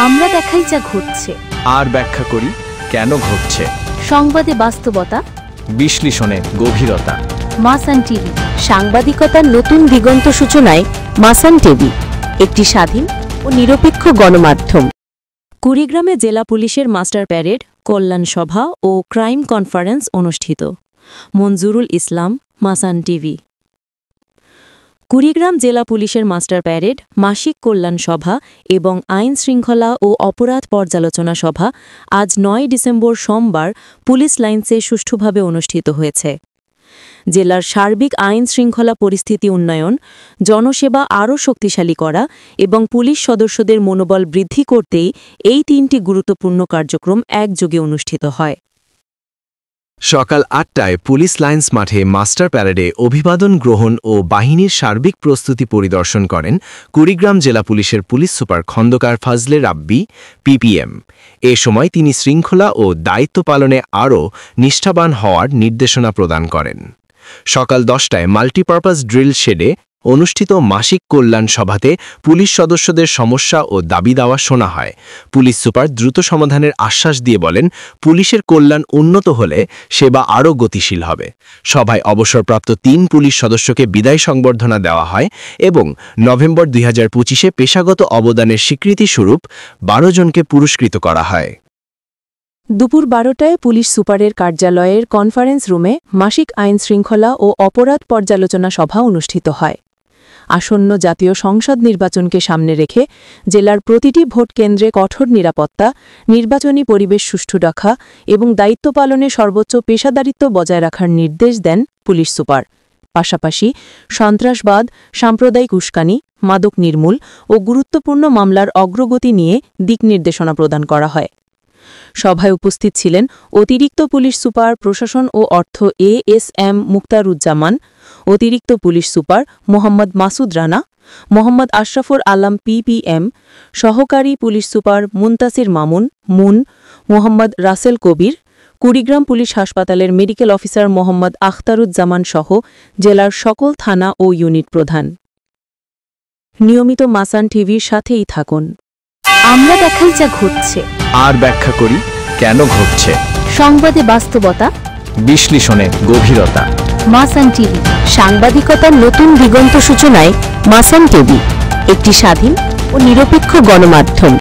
আমরা দেখাই যা ঘটছে আর ব্যাখ্যা করি কেন ঘটছে। সংবাদে বাস্তবতা, বিশ্লেষণে গভীরতা। মাসান টিভি, সাংবাদিকতার নতুন দিগন্ত সূচনায় মাসান টিভি, একটি স্বাধীন ও নিরপেক্ষ গণমাধ্যম। কুড়িগ্রামে জেলা পুলিশের মাস্টার প্যারেড, কল্যাণ সভা ও ক্রাইম কনফারেন্স অনুষ্ঠিত। মঞ্জুরুল ইসলাম, মাসান টিভি। কুড়িগ্রাম জেলা পুলিশের মাস্টার প্যারেড, মাসিক কল্যাণ সভা এবং আইন শৃঙ্খলা ও অপরাধ পর্যালোচনা সভা আজ ৯ ডিসেম্বর সোমবার পুলিশ লাইন্সে সুষ্ঠুভাবে অনুষ্ঠিত হয়েছে। জেলার সার্বিক আইন শৃঙ্খলা পরিস্থিতি উন্নয়ন, জনসেবা আরও শক্তিশালী করা এবং পুলিশ সদস্যদের মনোবল বৃদ্ধি করতেই এই ৩টি গুরুত্বপূর্ণ কার্যক্রম একযোগে অনুষ্ঠিত হয়। সকাল ৮টায় পুলিশ লাইন্স মাঠে মাস্টার প্যারেডে অভিবাদন গ্রহণ ও বাহিনীর সার্বিক প্রস্তুতি পরিদর্শন করেন কুড়িগ্রাম জেলা পুলিশের পুলিশ সুপার খন্দকার ফজলে রাব্বি, পিপিএম। এ সময় তিনি শৃঙ্খলা ও দায়িত্ব পালনে আরও নিষ্ঠাবান হওয়ার নির্দেশনা প্রদান করেন। সকাল ১০টায় মাল্টিপারপাস ড্রিল শেডে অনুষ্ঠিত মাসিক কল্যাণ সভাতে পুলিশ সদস্যদের সমস্যা ও দাবি দাওয়া শোনা হয়। পুলিশ সুপার দ্রুত সমাধানের আশ্বাস দিয়ে বলেন, পুলিশের কল্যাণ উন্নত হলে সেবা আরও গতিশীল হবে। সভায় অবসরপ্রাপ্ত ৩ পুলিশ সদস্যকে বিদায় সংবর্ধনা দেওয়া হয় এবং নভেম্বর ২০২৫-এ পেশাগত অবদানের স্বীকৃতিস্বরূপ ১২ জনকে পুরস্কৃত করা হয়। দুপুর ১২টায় পুলিশ সুপারের কার্যালয়ের কনফারেন্স রুমে মাসিক আইন শৃঙ্খলা ও অপরাধ পর্যালোচনা সভা অনুষ্ঠিত হয়। আসন্ন জাতীয় সংসদ নির্বাচনকে সামনে রেখে জেলার প্রতিটি ভোট কেন্দ্রে কঠোর নিরাপত্তা, নির্বাচনী পরিবেশ সুষ্ঠু রাখা এবং দায়িত্ব পালনে সর্বোচ্চ পেশাদারিত্ব বজায় রাখার নির্দেশ দেন পুলিশ সুপার। পাশাপাশি সন্ত্রাসবাদ, সাম্প্রদায়িক উস্কানি, মাদক নির্মূল ও গুরুত্বপূর্ণ মামলার অগ্রগতি নিয়ে দিক নির্দেশনা প্রদান করা হয়। সভায় উপস্থিত ছিলেন অতিরিক্ত পুলিশ সুপার প্রশাসন ও অর্থ এএসএম মুক্তারুজ্জামান, অতিরিক্ত police super Mohammad Masud Rana, Mohammad Ashraful Alam PPM, সহকারী police super Muntasir Mamun Mun, Mohammad Rasel Kabir, Kurigram police হাসপাতালের মেডিকেল অফিসার মোহাম্মদ আখতারুজ্জামান সহ জেলার সকল থানা ও ইউনিট প্রধান। নিয়মিত মাসান টিভির সাথেই থাকুন। আমরা দেখাই যা ঘটছে আর ব্যাখ্যা করি কেন ঘটছে। সংবাদে বাস্তবতা, বিশ্লেষণে গভীরতা। মাসান টিভি, সাংবাদিকতার নতুন দিগন্ত সূচনায় মাসান টিভি, একটি স্বাধীন ও নিরপেক্ষ গণমাধ্যম।